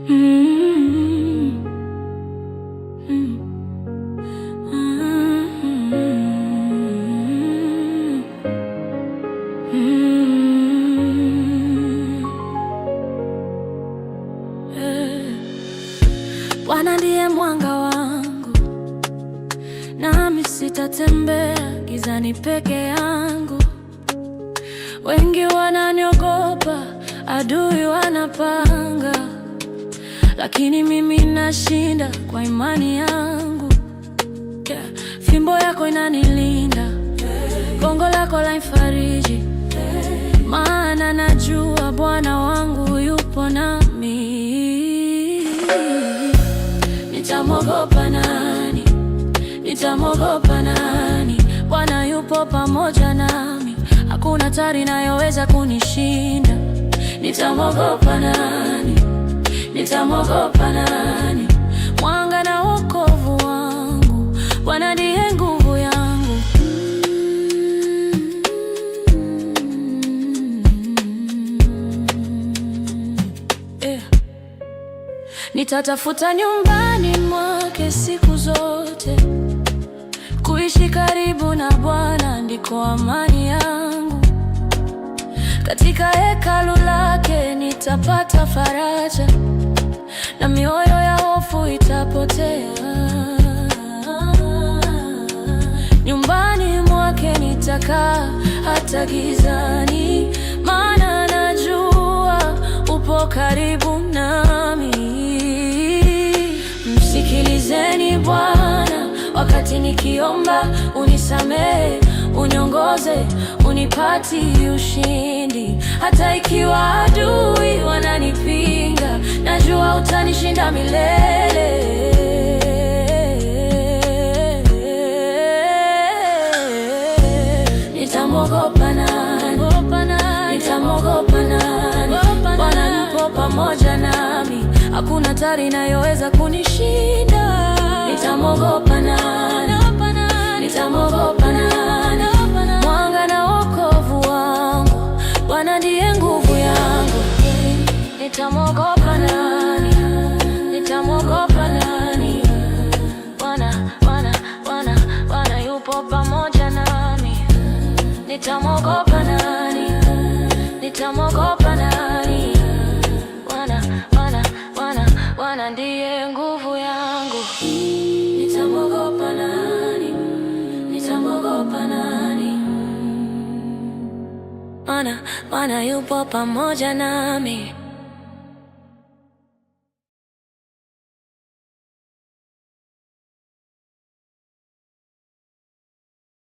Mm, mm, Bwana ndiye mwanga wangu, nami sitatembea gizani peke yangu. Wengi wananiogopa, adui wanapanga, lakini mimi nashinda kwa imani yangu. Fimbo yako inanilinda, gongo lako lanifariji, maana najua Bwana wangu yupo nami. Nitamwogopa nani? Nitamwogopa nani? Bwana yupo pamoja nami, hakuna hatari inayoweza kunishinda. Nitamwogopa nani? Nitamwogopa nani? Mwanga na wokovu wangu, Bwana ndiye nguvu yangu. Nitatafuta nyumbani mwake siku zote, kuishi karibu na Bwana ndiko amani yangu. Katika hekalu lake nitapata faraja, na mioyo ya hofu itapotea. Nyumbani mwake nitakaa hata gizani, maana najua upo karibu nami. Msikilizeni Bwana wakati nikiomba, unisamehe, uniongoze, unipatie ushindi. Hata ikiwa adui wananipinga, najua utanishinda milele. Nitamwogopa nani? Nitamwogopa nani? Bwana yupo pamoja nami, hakuna hatari inayoweza kunishinda. Nitamwogopa nani? Nitamwogopa nani? Mwanga na wokovu wangu, Bwana ndiye nguvu yangu. Nitamwogopa nani? Nitamwogopa nani? Bwana yupo pamoja nami. Nitamwogopa nani? Nitamwogopa nani? Bwana ndiye nguvu yangu. Nitamwogopa nani? Nitamwogopa nani? Bwana yupo pamoja nami.